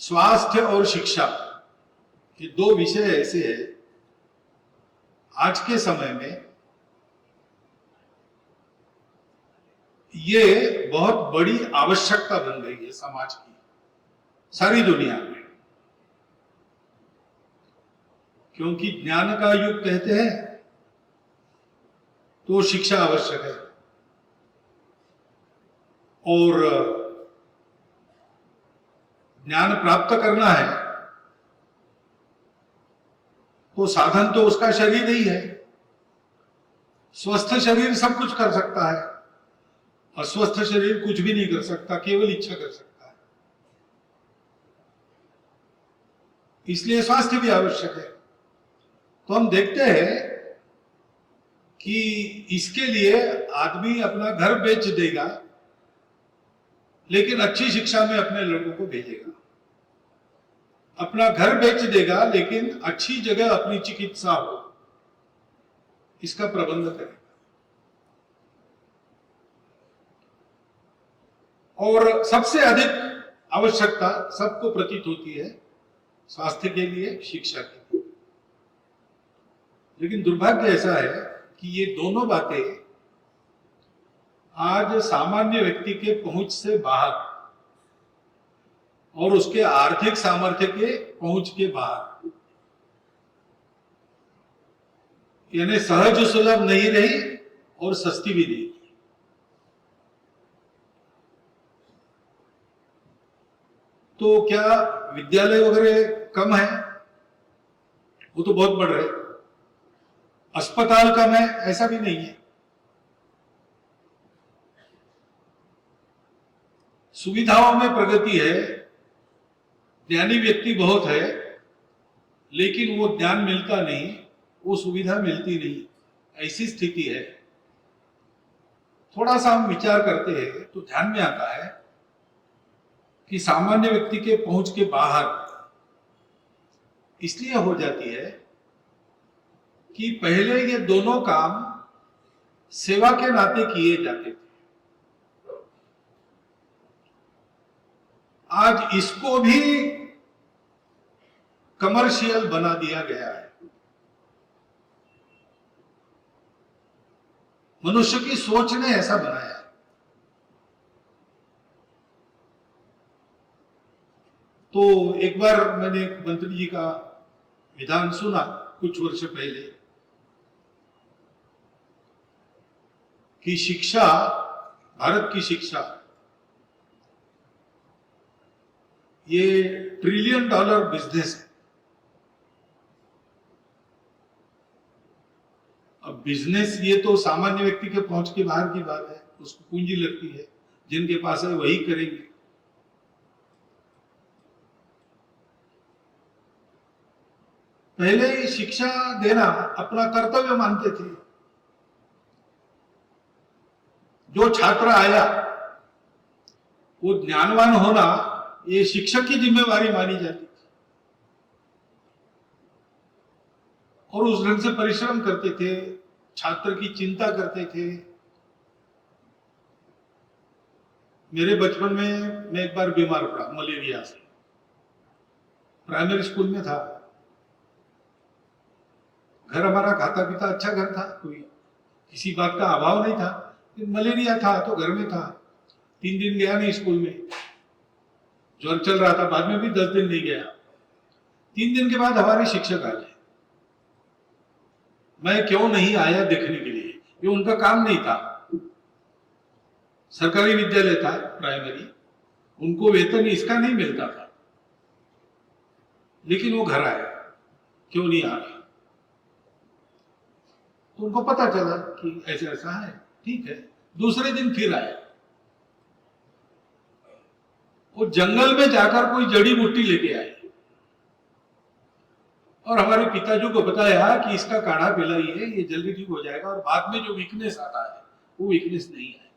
स्वास्थ्य और शिक्षा, ये दो विषय ऐसे हैं आज के समय में ये बहुत बड़ी आवश्यकता बन गई है समाज की, सारी दुनिया में। क्योंकि ज्ञान का युग कहते हैं तो शिक्षा आवश्यक है, और ज्ञान प्राप्त करना है तो साधन तो उसका शरीर ही है। स्वस्थ शरीर सब कुछ कर सकता है, अस्वस्थ शरीर कुछ भी नहीं कर सकता, केवल इच्छा कर सकता है। इसलिए स्वास्थ्य भी आवश्यक है। तो हम देखते हैं कि इसके लिए आदमी अपना घर बेच देगा, लेकिन अच्छी शिक्षा में अपने लड़कों को भेजेगा। अपना घर बेच देगा, लेकिन अच्छी जगह अपनी चिकित्सा हो, इसका प्रबंध करेगा। और सबसे अधिक आवश्यकता सबको प्रतीत होती है स्वास्थ्य के लिए, शिक्षा के लिए। लेकिन दुर्भाग्य ऐसा है कि ये दोनों बातें आज सामान्य व्यक्ति के पहुंच से बाहर और उसके आर्थिक सामर्थ्य के पहुंच के बाहर, यानी सहज सुलभ नहीं रही और सस्ती भी नहीं। तो क्या विद्यालय वगैरह कम है? वो तो बहुत बढ़ रहे। अस्पताल कम है? ऐसा भी नहीं है। सुविधाओं में प्रगति है, ज्ञानी व्यक्ति बहुत है, लेकिन वो ज्ञान मिलता नहीं, वो सुविधा मिलती नहीं, ऐसी स्थिति है। थोड़ा सा हम विचार करते हैं तो ध्यान में आता है कि सामान्य व्यक्ति के पहुंच के बाहर इसलिए हो जाती है कि पहले ये दोनों काम सेवा के नाते किए जाते थे। आज इसको भी कमर्शियल बना दिया गया है। मनुष्य की सोच ने ऐसा बनाया है। तो एक बार मैंने एक मंत्री जी का विधान सुना कुछ वर्ष पहले कि शिक्षा, भारत की शिक्षा ये $1 ट्रिलियन बिजनेस है। अब बिजनेस ये तो सामान्य व्यक्ति के पहुंच के बाहर की बात है, उसको पूंजी लगती है, जिनके पास है वही करेंगे। पहले ही शिक्षा देना अपना कर्तव्य मानते थे। जो छात्र आया वो ज्ञानवान होना ये शिक्षक की जिम्मेवारी मानी जाती थी, और उस ढंग से परिश्रम करते थे, छात्र की चिंता करते थे। मेरे बचपन में मैं एक बार बीमार पड़ा मलेरिया से, प्राइमरी स्कूल में था। घर हमारा खाता पीता अच्छा घर था, कोई किसी बात का अभाव नहीं था, मलेरिया था तो घर में था। 3 दिन गया नहीं स्कूल में, ज्वर चल रहा था, बाद में भी 10 दिन नहीं गया। 3 दिन के बाद हमारे शिक्षक आ गए। मैं क्यों नहीं आया देखने के लिए, ये उनका काम नहीं था। सरकारी विद्यालय था प्राइमरी, उनको वेतन इसका नहीं मिलता था, लेकिन वो घर आए, क्यों नहीं आ रहे? तो उनको पता चला कि ऐसा ऐसा है, ठीक है। दूसरे दिन फिर आए। वो जंगल में जाकर कोई जड़ी बूटी लेके आए और हमारे पिताजी को बताया कि इसका काढ़ा पिलाइए, ये जल्दी ठीक हो जाएगा, और बाद में जो वीकनेस आता है वो वीकनेस नहीं है।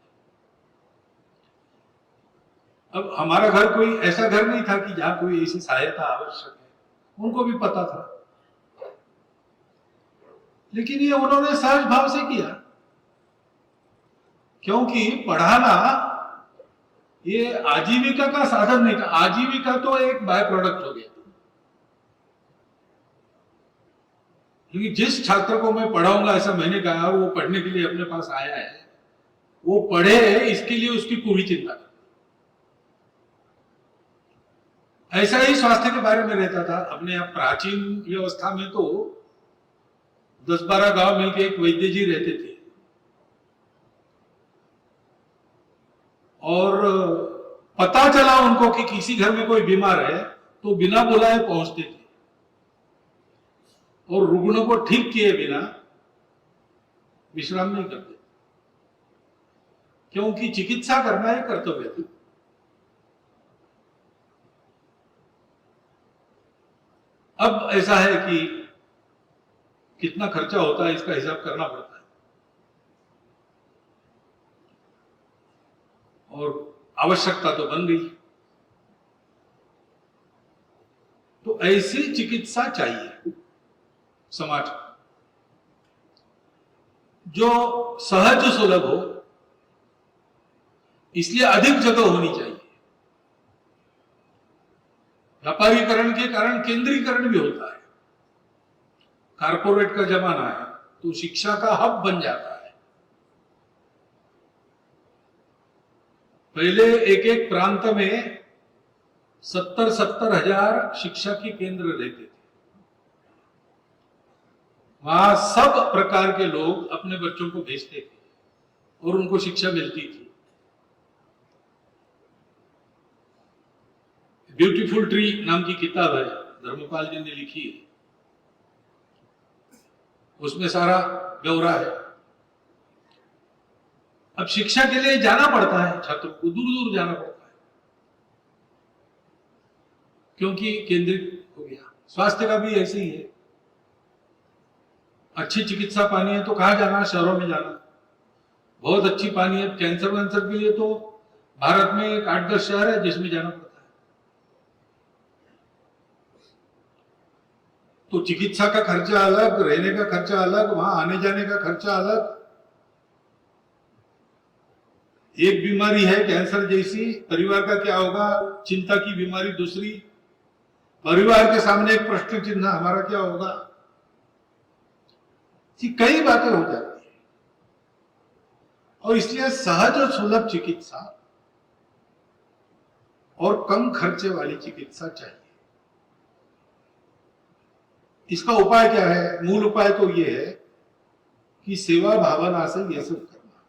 अब हमारा घर कोई ऐसा घर नहीं था कि जहां कोई ऐसी सहायता आवश्यक है, उनको भी पता था, लेकिन ये उन्होंने सहज भाव से किया। क्योंकि पढ़ाना ये आजीविका का साधन नहीं था, आजीविका तो एक बाय प्रोडक्ट हो गया। क्योंकि जिस छात्र को मैं पढ़ाऊंगा ऐसा मैंने कहा, वो पढ़ने के लिए अपने पास आया है, वो पढ़े इसके लिए उसकी पूरी चिंता कर। ऐसा ही स्वास्थ्य के बारे में रहता था अपने यहाँ प्राचीन व्यवस्था में। तो 10-12 गांव मिलके एक वैद्य जी रहते थे और पता चला उनको कि किसी घर में कोई बीमार है तो बिना बुलाए पहुंचते थे और रुग्ण को ठीक किए बिना विश्राम नहीं करते, क्योंकि चिकित्सा करना एक कर्तव्य था। अब ऐसा है कि कितना खर्चा होता है इसका हिसाब करना पड़ता है और आवश्यकता तो बन गई। तो ऐसी चिकित्सा चाहिए समाज को, जो सहज सुलभ हो, इसलिए अधिक जगह होनी चाहिए। व्यापारीकरण के कारण केंद्रीकरण भी होता है। कारपोरेट का जमाना है तो शिक्षा का हब बन जाता है। पहले एक एक प्रांत में 70-70 हजार शिक्षा के केंद्र रहते थे। वहां सब प्रकार के लोग अपने बच्चों को भेजते थे और उनको शिक्षा मिलती थी। ब्यूटीफुल ट्री नाम की किताब है, धर्मपाल जी ने लिखी है, उसमें सारा ब्यौरा है। अब शिक्षा के लिए जाना पड़ता है, छात्रों को दूर दूर जाना पड़ता है क्योंकि केंद्रित हो गया। स्वास्थ्य का भी ऐसे ही है। अच्छी चिकित्सा पानी है तो कहां जाना, शहरों में जाना। बहुत अच्छी पानी है कैंसर के लिए तो भारत में एक 8-10 शहर है जिसमें जाना पड़ता है। तो चिकित्सा का खर्चा अलग, रहने का खर्चा अलग, वहां आने जाने का खर्चा अलग। एक बीमारी है कैंसर जैसी, परिवार का क्या होगा, चिंता की बीमारी दूसरी, परिवार के सामने एक प्रश्न चिन्ह, हमारा क्या होगा। कई बातें हो जाती है और इसलिए सहज और सुलभ चिकित्सा और कम खर्चे वाली चिकित्सा चाहिए। इसका उपाय क्या है? मूल उपाय तो यह है कि सेवा भावना से यह सब करना।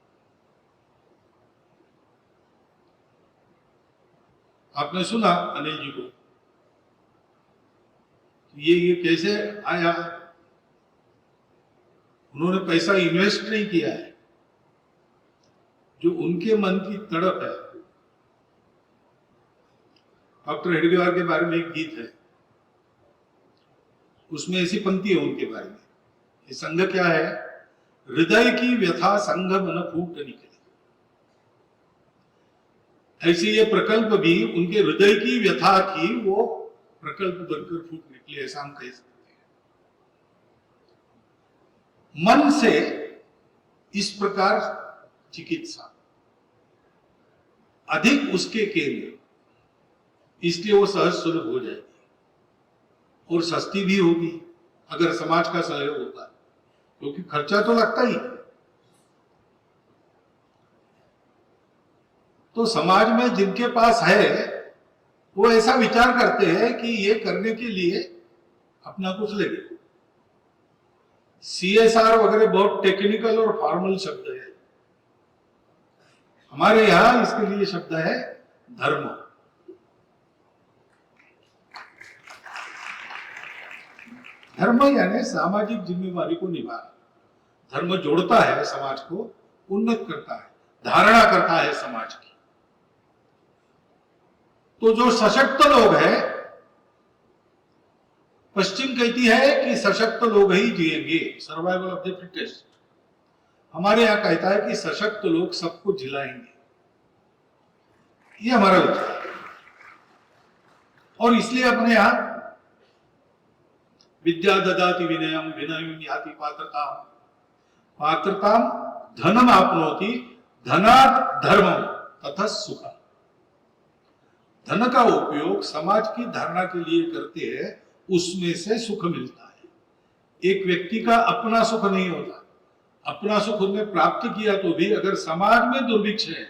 आपने सुना अनिल जी को, ये कैसे आया? उन्होंने पैसा इन्वेस्ट नहीं किया है, जो उनके मन की तड़प है। डॉक्टर हेडगेवार के बारे में एक गीत है, उसमें ऐसी पंक्ति है उनके बारे में, ये संघ क्या है? हृदय की व्यथा संघ मन फूट निकली। ऐसे ये प्रकल्प भी उनके हृदय की व्यथा थी, वो प्रकल्प बनकर फूट निकले, ऐसा हम कह सकते हैं। मन से इस प्रकार चिकित्सा अधिक उसके केंद्र, इसलिए वो सहज सुलभ हो जाएगी और सस्ती भी होगी अगर समाज का सहयोग होता है, क्योंकि खर्चा तो लगता ही। तो समाज में जिनके पास है वो ऐसा विचार करते हैं कि ये करने के लिए अपना कुछ लगे। CSR वगैरह बहुत टेक्निकल और फॉर्मल शब्द है, हमारे यहां इसके लिए शब्द है धर्म। धर्म यानी सामाजिक जिम्मेवारी को निभाना। धर्म जोड़ता है समाज को, उन्नत करता है, धारणा करता है समाज की। तो जो सशक्त लोग हैं, पश्चिम कहती है कि सशक्त लोग ही जिएंगे, सर्वाइवल ऑफ द फिटेस्ट। हमारे यहां कहता है कि सशक्त लोग सबको झिलाएंगे। ये हमारा विचार है और इसलिए अपने यहां विद्या ददाति विनयम विनयम याति पात्रता, पात्रता धनम आपनोति धनात् धर्मम तथा सुखम। धन का उपयोग समाज की धारणा के लिए करते हैं, उसमें से सुख मिलता है। एक व्यक्ति का अपना सुख नहीं होता। अपना सुख उसने प्राप्त किया तो भी अगर समाज में दुर्भिक्ष है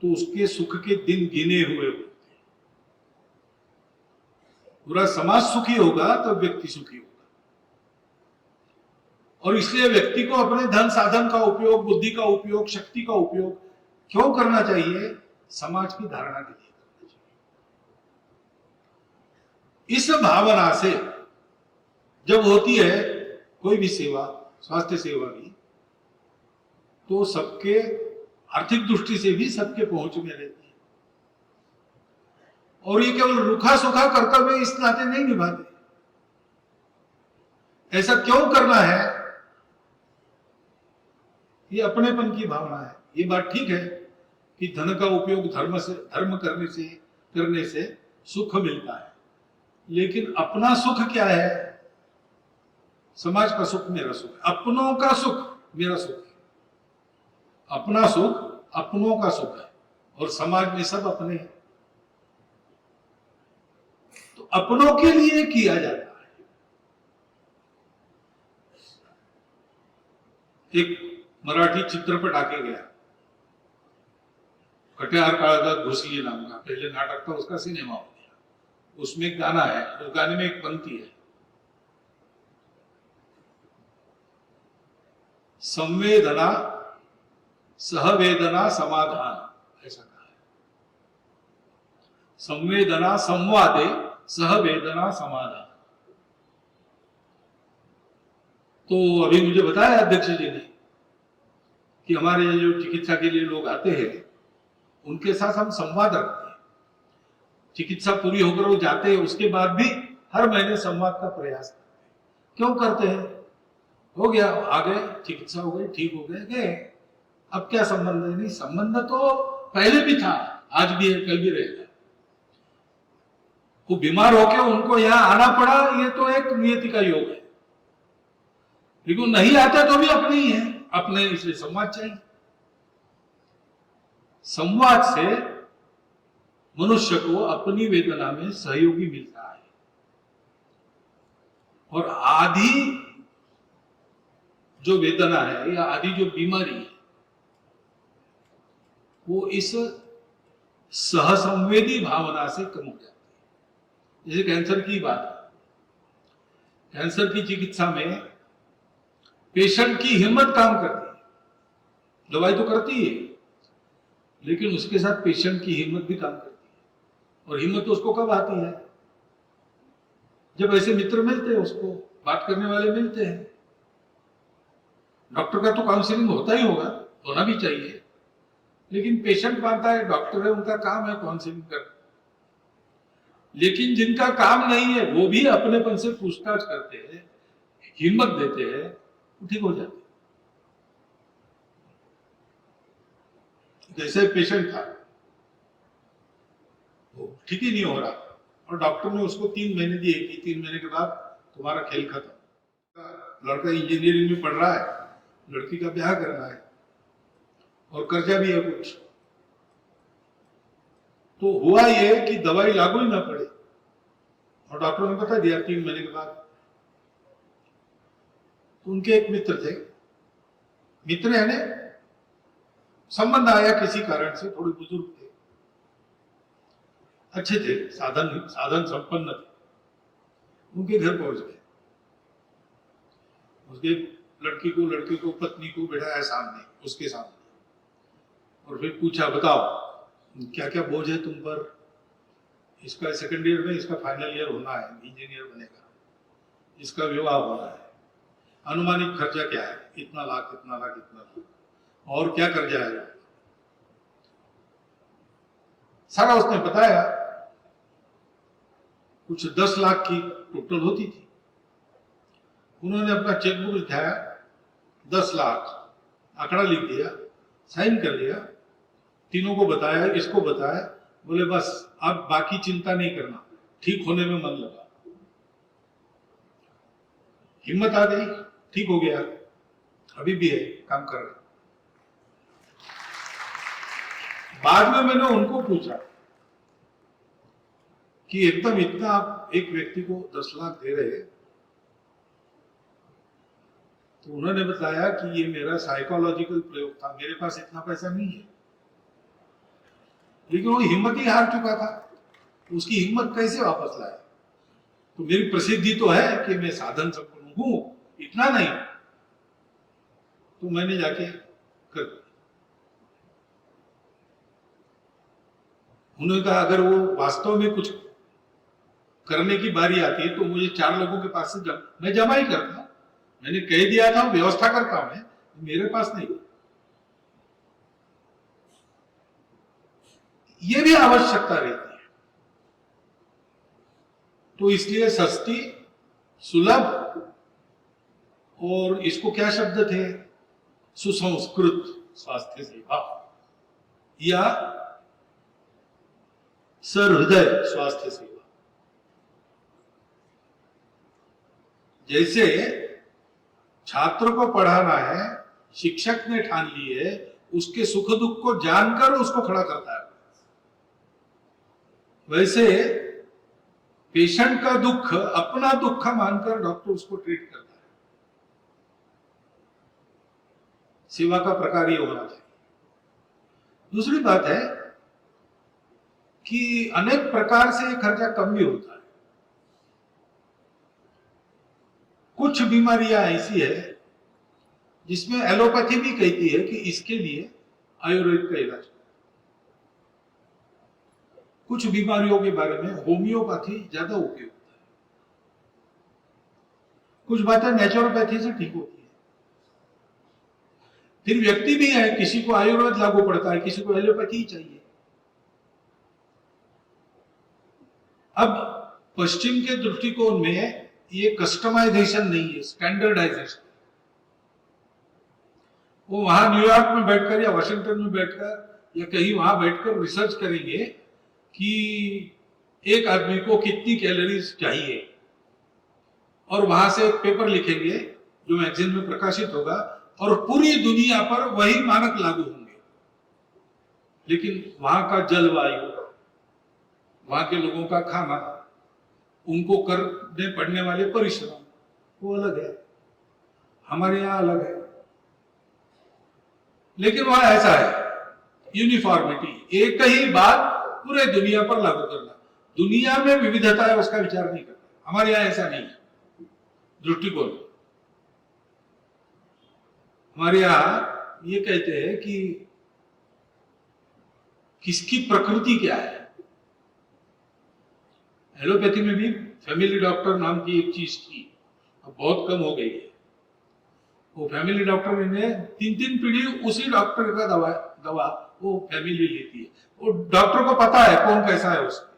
तो उसके सुख के दिन गिने हुए होते हैं। पूरा समाज सुखी होगा तो व्यक्ति सुखी होगा। और इसलिए व्यक्ति को अपने धन साधन का उपयोग, बुद्धि का उपयोग, शक्ति का उपयोग क्यों करना चाहिए? समाज की धारणा के लिए करना चाहिए। इस भावना से जब होती है कोई भी सेवा, स्वास्थ्य सेवा भी, तो सबके आर्थिक दृष्टि से भी सबके पहुंच में रहती है। और ये केवल रूखा सूखा कर्तव्य इस नाते नहीं निभाते। ऐसा क्यों करना है? ये अपनेपन की भावना है। ये बात ठीक है कि धन का उपयोग धर्म करने से सुख मिलता है, लेकिन अपना सुख क्या है? समाज का सुख मेरा सुख है, अपनों का सुख मेरा सुख है। अपना सुख अपनों का सुख है और समाज में सब अपने हैं। तो अपनों के लिए किया जाता है। एक मराठी चित्रपट आके गया, कटियार काळजात घुसली नाम का, पहले नाटक था, उसका सिनेमा हो गया। उसमें एक गाना है, उस गाने में एक पंक्ति है, संवेदना सहवेदना समाधान, ऐसा कहा है। संवेदना संवादे सहवेदना समाधान। तो अभी मुझे बताया अध्यक्ष जी ने कि हमारे जो चिकित्सा के लिए लोग आते हैं उनके साथ हम संवाद रखते हैं। चिकित्सा पूरी होकर वो जाते हैं, उसके बाद भी हर महीने संवाद का प्रयास करते हैं। क्यों करते हैं? हो गया, आ गए, चिकित्सा हो गई, ठीक हो गए, गए, अब क्या संबंध है? नहीं, संबंध तो पहले भी था, आज भी है, कल भी रहेगा। वो बीमार होके उनको यहां आना पड़ा, ये तो एक नियति का योग है। लेकिन नहीं आते तो भी अपने ही है, अपने, इसलिए संवाद चाहिए। संवाद से मनुष्य को अपनी वेदना में सहयोगी मिलता है। और आदि जो वेदना है या आदि जो बीमारी है, वो इस सहसंवेदी भावना से कम हो जाती है। जैसे कैंसर की बात है, कैंसर की चिकित्सा में पेशेंट की हिम्मत काम करती है। दवाई तो करती है, लेकिन उसके साथ पेशेंट की हिम्मत भी काम करती है। और हिम्मत तो उसको कब आती है? जब ऐसे मित्र मिलते हैं, उसको बात करने वाले मिलते हैं। डॉक्टर का तो काउंसलिंग होता ही होगा, होना भी चाहिए, लेकिन पेशेंट मानता है डॉक्टर है, उनका काम है काउंसलिंग करना। लेकिन जिनका काम नहीं है वो भी अपनेपन से पूछताछ करते हैं, हिम्मत देते हैं, ठीक हो जाते। जैसे पेशेंट था, वो ठीक ही नहीं हो रहा और डॉक्टर ने उसको 3 महीने दिए कि 3 महीने के बाद तुम्हारा खेल खत्म। लड़का इंजीनियरिंग में पढ़ रहा है, लड़की का ब्याह करना है और कर्जा भी है कुछ। तो हुआ ये कि दवाई लागू ही ना पड़े और डॉक्टर ने बता दिया 3 महीने के बाद। उनके एक मित्र थे, मित्र है ने संबंध आया किसी कारण से, थोड़े बुजुर्ग थे, अच्छे थे, साधन संपन्न थे। उनके घर पहुंच गए, उसके लड़के को पत्नी को बैठाया सामने, उसके सामने, और फिर पूछा बताओ क्या क्या बोझ है तुम पर? इसका 2nd ईयर में, इसका फाइनल ईयर होना है, इंजीनियर बनेगा, इसका विवाह होना है, अनुमानित खर्चा क्या है? इतना लाख, इतना लाख, इतना लाख, और क्या कर्जा है? सारा उसने बताया। कुछ 10 लाख की टोटल होती थी। उन्होंने अपना चेकबुक दिखाया, 10 लाख आंकड़ा लिख दिया, साइन कर लिया, तीनों को बताया, इसको बताया, बोले बस अब बाकी चिंता नहीं करना, ठीक होने में मन लगा। हिम्मत आ गई, ठीक हो गया, अभी भी है, काम कर रहा है। बाद में मैंने उनको पूछा कि एकदम इतना आप एक व्यक्ति को 10 लाख दे रहे, तो उन्होंने बताया कि ये मेरा साइकोलॉजिकल प्रयोग था, मेरे पास इतना पैसा नहीं है। लेकिन वो हिम्मत ही हार चुका था, तो उसकी हिम्मत कैसे वापस लाए? तो मेरी प्रसिद्धि तो है कि मैं साधन संपन्न हूं, इतना नहीं, तो मैंने जाके कर दिया। उन्होंने कहा अगर वो वास्तव में कुछ करने की बारी आती है तो मुझे 4 लोगों के पास से मैं जमा ही करता, मैंने कह दिया था व्यवस्था करता हूं, मैं मेरे पास नहीं। ये भी आवश्यकता रहती है। तो इसलिए सस्ती, सुलभ, और इसको क्या शब्द थे, सुसंस्कृत स्वास्थ्य सेवा या सहृदय स्वास्थ्य सेवा। जैसे छात्र को पढ़ाना है, शिक्षक ने ठान ली है, उसके सुख दुख को जानकर उसको खड़ा करता है, वैसे पेशेंट का दुख अपना दुख मानकर डॉक्टर उसको ट्रीट करता है। सेवा का प्रकार ये होना चाहिए। दूसरी बात है कि अनेक प्रकार से खर्चा कम भी होता है। कुछ बीमारियां ऐसी है जिसमें एलोपैथी भी कहती है कि इसके लिए आयुर्वेद का इलाज। कुछ बीमारियों के बारे में होम्योपैथी ज्यादा उपयोग होता है। कुछ बातें नेचुरोपैथी से ठीक होती है। फिर व्यक्ति भी है, किसी को आयुर्वेद लागू पड़ता है, किसी को एलोपैथी ही चाहिए। अब पश्चिम के दृष्टिकोण में ये कस्टमाइजेशन नहीं है, स्टैंडर्डाइजेशन। वो वहां न्यूयॉर्क में बैठकर या वाशिंगटन में बैठकर या कहीं वहां बैठकर रिसर्च करेंगे कि एक आदमी को कितनी कैलोरीज चाहिए, और वहां से एक पेपर लिखेंगे जो मैगजीन में प्रकाशित होगा, और पूरी दुनिया पर वही मानक लागू होंगे। लेकिन वहां का जलवायु, वहां के लोगों का खाना, उनको करने पड़ने वाले परिश्रम वो अलग है, हमारे यहाँ अलग है। लेकिन वहां ऐसा है यूनिफॉर्मिटी, एक ही बात पूरे दुनिया पर लागू करना। दुनिया में विविधता है उसका विचार नहीं करना, हमारे यहां ऐसा नहीं है दृष्टिकोण। हमारे यहां ये कहते हैं कि किसकी प्रकृति क्या है। एलोपैथी में भी फैमिली डॉक्टर नाम की एक चीज थी, अब बहुत कम हो गई है। वो फैमिली डॉक्टर ने 3-3 पीढ़ी उसी डॉक्टर का दवा वो फैमिली लेती है। वो डॉक्टर को पता है कौन कैसा है, उसको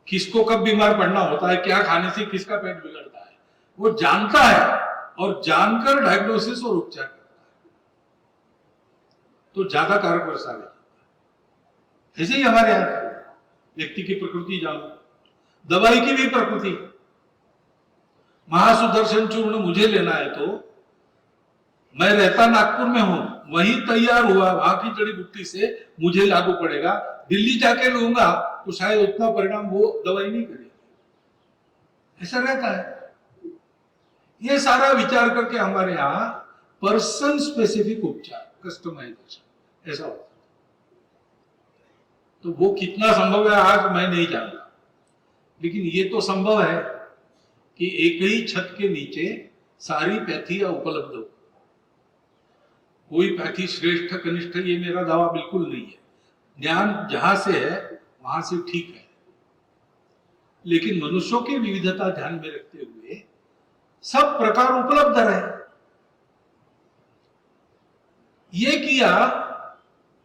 किसको कब बीमार पड़ना होता है, क्या खाने से किसका पेट बिगड़ता है, वो जानता है, और जानकर डायग्नोसिस और उपचार करता है। तो ज्यादा कारक वर्षा नहीं। ऐसे ही हमारे यहां व्यक्ति की प्रकृति जानो, दवाई की भी प्रकृति। महासुदर्शन चूर्ण मुझे लेना है तो मैं रहता नागपुर में हूं, वहीं तैयार हुआ वहां की जड़ी बूटी से मुझे लागू पड़ेगा। दिल्ली जाके लूंगा तो शायद उतना परिणाम वो दवाई नहीं करेगी, ऐसा रहता है। ये सारा विचार करके हमारे यहाँ पर्सन स्पेसिफिक उपचार, कस्टमाइजेशन ऐसा होता है। तो वो कितना संभव है आज मैं नहीं जानता, लेकिन ये तो संभव है कि एक ही छत के नीचे सारी पैथियां उपलब्ध हो। कोई पैथी श्रेष्ठ कनिष्ठ ये मेरा दावा बिल्कुल नहीं है, ज्ञान जहां से है वहां से ठीक है, लेकिन मनुष्यों की विविधता ध्यान में रखते हुए सब प्रकार उपलब्ध रहे। ये किया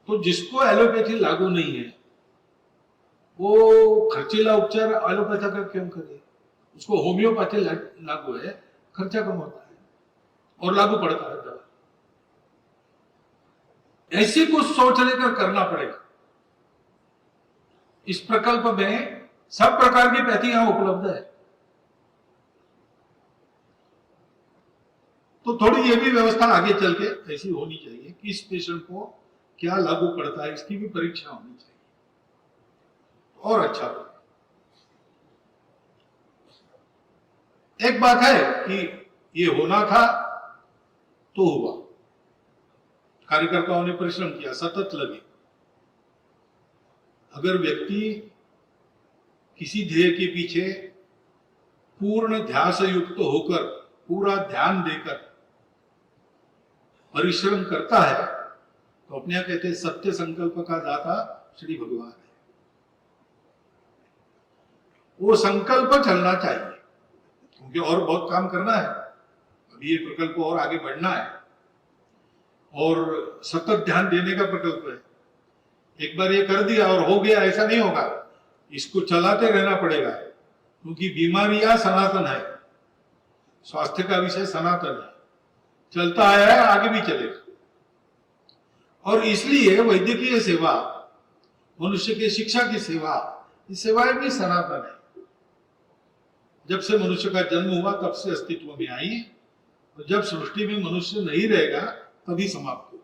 तो जिसको एलोपैथी लागू नहीं है वो खर्चीला उपचार एलोपैथी का क्यों करे, उसको होम्योपैथी लागू है, खर्चा कम होता है और लागू पड़ता है दवा। ऐसी कुछ सोच लेकर करना पड़ेगा। इस प्रकल्प में सब प्रकार की पैथी यहां उपलब्ध है, तो थोड़ी ये भी व्यवस्था आगे चल के ऐसी होनी चाहिए कि इस पेशेंट को क्या लागू पड़ता है इसकी भी परीक्षा होनी चाहिए और अच्छा हो। एक बात है कि ये होना था तो हुआ, कार्यकर्ताओं ने परिश्रम किया, सतत लगे। अगर व्यक्ति किसी ध्येय के पीछे पूर्ण ध्यास युक्त होकर, पूरा ध्यान देकर परिश्रम करता है, तो अपने यहां कहते हैं सत्य संकल्प का दाता श्री भगवान है। वो संकल्प चलना चाहिए, क्योंकि और बहुत काम करना है, अभी ये प्रकल्प और आगे बढ़ना है और सतत ध्यान देने का प्रकल्प है। एक बार ये कर दिया और हो गया ऐसा नहीं होगा, इसको चलाते रहना पड़ेगा, क्योंकि बीमारियां सनातन है, स्वास्थ्य का विषय सनातन है, चलता आया है, आगे भी चलेगा। और इसलिए वैद्यकीय सेवा, मनुष्य की शिक्षा की सेवा, ये सेवाएं भी सनातन है। जब से मनुष्य का जन्म हुआ तब से अस्तित्व में आई, और जब सृष्टि में मनुष्य नहीं रहेगा तभी समाप्त हो।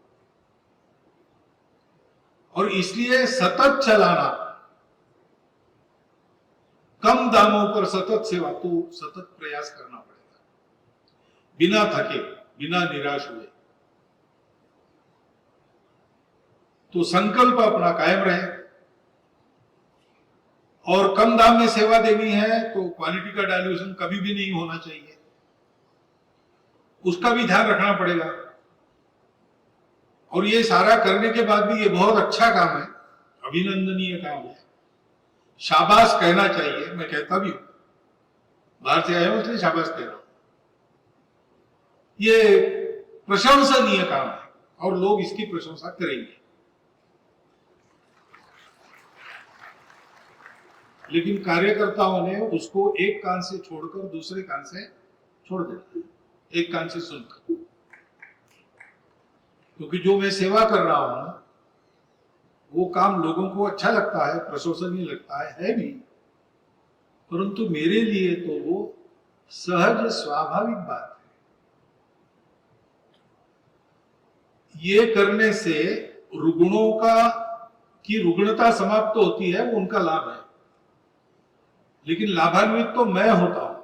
और इसलिए सतत चलाना, कम दामों पर सतत सेवा, तो सतत प्रयास करना पड़ेगा, बिना थके, बिना निराश हुए। तो संकल्प अपना कायम रहे। और कम दाम में सेवा देनी है तो क्वालिटी का डायल्यूशन कभी भी नहीं होना चाहिए, उसका भी ध्यान रखना पड़ेगा। और ये सारा करने के बाद भी ये बहुत अच्छा काम है, अभिनंदनीय काम है, शाबाश कहना चाहिए। मैं कहता भी हूं, बाहर से आया हूं इसलिए शाबाश कह रहा हूं। ये प्रशंसनीय काम है और लोग इसकी प्रशंसा करेंगे। लेकिन कार्यकर्ताओं ने उसको एक कान से छोड़कर दूसरे कान से छोड़ देना, एक कान से सुनकर। क्योंकि जो मैं सेवा कर रहा हूं वो काम लोगों को अच्छा लगता है, प्रशंसनीय लगता है भी, परंतु मेरे लिए तो वो सहज स्वाभाविक बात है। ये करने से रुग्णों की रुग्णता समाप्त होती है, वो उनका लाभ है, लेकिन लाभान्वित तो मैं होता हूं।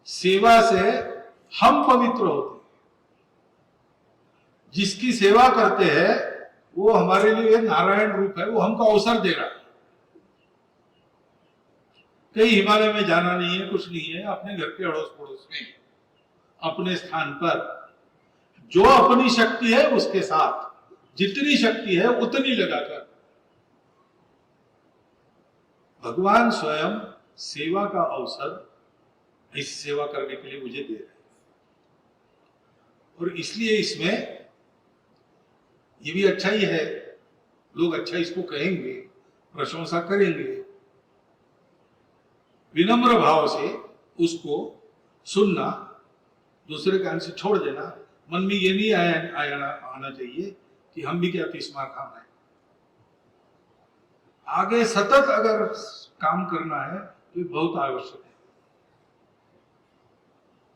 सेवा से हम पवित्र होते हैं। जिसकी सेवा करते हैं वो हमारे लिए नारायण रूप है, वो हमको अवसर दे रहा है। कहीं हिमालय में जाना नहीं है, कुछ नहीं है, अपने घर के अड़ोस पड़ोस में, अपने स्थान पर जो अपनी शक्ति है उसके साथ, जितनी शक्ति है उतनी लगाकर भगवान स्वयं सेवा का अवसर इस सेवा करने के लिए मुझे दे रहे हैं। और इसलिए इसमें ये भी अच्छा ही है, लोग अच्छा इसको कहेंगे, प्रशंसा करेंगे। विनम्र भाव से उसको सुनना, दूसरे कान से छोड़ देना। मन में ये नहीं आना चाहिए कि हम भी क्या 30 मार खाना है। आगे सतत अगर काम करना है तो बहुत आवश्यक है,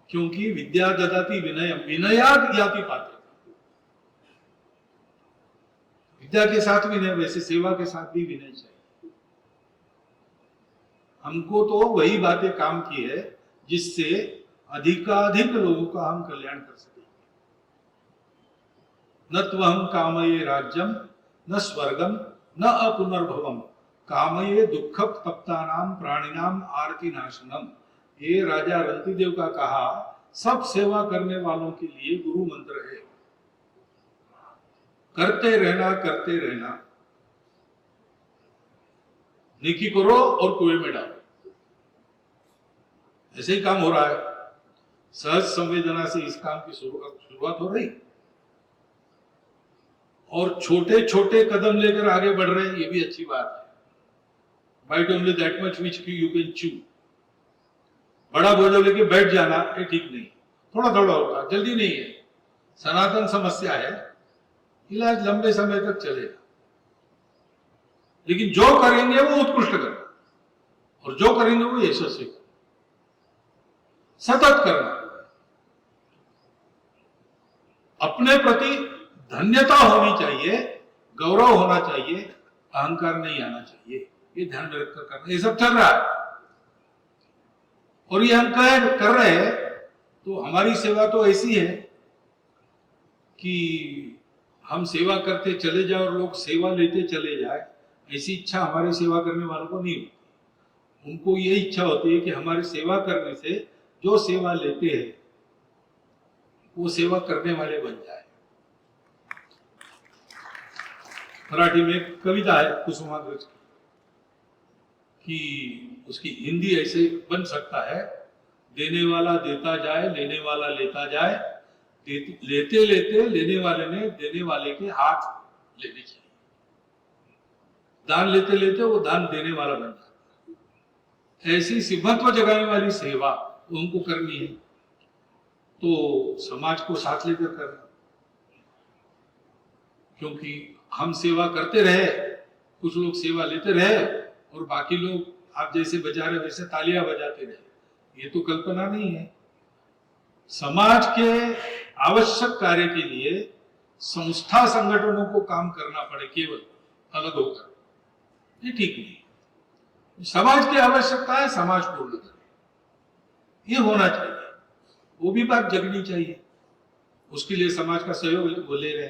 क्योंकि विद्या ददाति विनय, विनयाद याति पाते। विद्या के साथ विनय, वैसे सेवा के साथ भी विनय चाहिए। हमको तो वही बातें काम की है जिससे अधिकाधिक लोगों का हम कल्याण कर सकें। न त्वहं कामये राज्यम न स्वर्गम न अपुनर्भवम कामये दुख तप्तानाम प्राणिनाम आरती नाशनम। ये राजा रंतिदेव का कहा सब सेवा करने वालों के लिए गुरु मंत्र है, करते रहना करते रहना। नेकी करो और कुएं में डालो, ऐसे ही काम हो रहा है। सहज संवेदना से इस काम की शुरुआत हो रही, और छोटे छोटे कदम लेकर आगे बढ़ रहे हैं, ये भी अच्छी बात है। Bite only that much which you can chew। बड़ा बोझ लेके बैठ जाना ये ठीक नहीं, थोड़ा थोड़ा होगा, जल्दी नहीं है। सनातन समस्या है, इलाज लंबे समय तक चलेगा, लेकिन जो करेंगे वो उत्कृष्ट करना, और जो करेंगे वो यशस्वी करना, सतत करना। अपने प्रति धन्यता होनी चाहिए, गौरव होना चाहिए, अहंकार नहीं आना चाहिए। ये ध्यान में रखकर करना। ये सब चल रहा है, और ये हम कर रहे हैं, तो हमारी सेवा तो ऐसी है कि हम सेवा करते चले जाए और लोग सेवा लेते चले जाए, ऐसी इच्छा हमारी सेवा करने वालों को नहीं होती। उनको ये इच्छा होती है कि हमारी सेवा करने से जो सेवा लेते हैं वो सेवा करने वाले बन जाए। मराठी में एक कविता है कुसुमाग्रज की, कि उसकी हिंदी ऐसे बन सकता है, देने वाला देता जाए, लेने वाला लेता जाए, लेते लेते लेने वाले ने देने वाले के हाथ लेने चाहिए। दान लेते लेते वो दान देने वाला बन जाता है। ऐसी सिद्धत्व जगाने वाली सेवा उनको करनी है, तो समाज को साथ लेकर करना, क्योंकि हम सेवा करते रहे, कुछ लोग सेवा लेते रहे और बाकी लोग आप जैसे बजा रहे वैसे तालियां बजाते रहे, ये तो कल्पना नहीं है। समाज के आवश्यक कार्य के लिए संस्था संगठनों को काम करना पड़े केवल अलग होकर, ये ठीक नहीं। समाज की आवश्यकता है समाज पूर्ण करे, ये होना चाहिए, वो भी बात जगनी चाहिए, उसके लिए समाज का सहयोग वो ले रहे।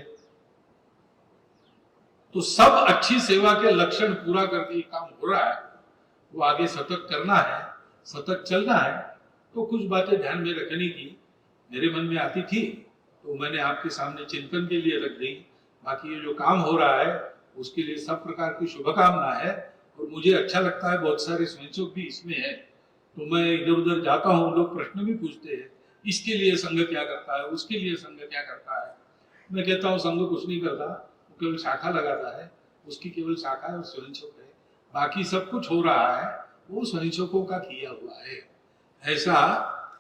तो सब अच्छी सेवा के लक्षण पूरा करके ये काम हो रहा है, वो आगे सतत करना है, सतत चलना है। तो कुछ बातें ध्यान में रखने की मेरे मन में आती थी, तो मैंने आपके सामने चिंतन के लिए रख दी। बाकी ये जो काम हो रहा है उसके लिए सब प्रकार की शुभकामना है, और मुझे अच्छा लगता है, बहुत सारे स्वयंसेवक भी इसमें है। तो मैं इधर उधर जाता हूँ, लोग प्रश्न भी पूछते हैं, इसके लिए संघ क्या करता है, उसके लिए संघ क्या करता है। मैं कहता हूँ संघ कुछ नहीं करता, वो केवल शाखा लगाता है, उसकी केवल शाखा और स्वयंसेवक है, बाकी सब कुछ हो रहा है वो स्वयंसेवकों का किया हुआ है। ऐसा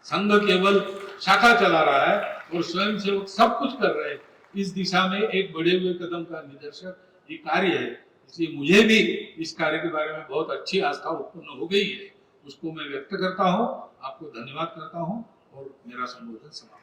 संघ केवल शाखा चला रहा है और स्वयंसेवक सब कुछ कर रहे हैं। इस दिशा में एक बढ़े हुए कदम का निदर्शक ये कार्य है, इसलिए मुझे भी इस कार्य के बारे में बहुत अच्छी आस्था उत्पन्न हो गई है, उसको मैं व्यक्त करता हूँ, आपको धन्यवाद करता हूँ और मेरा संबोधन समाप्त।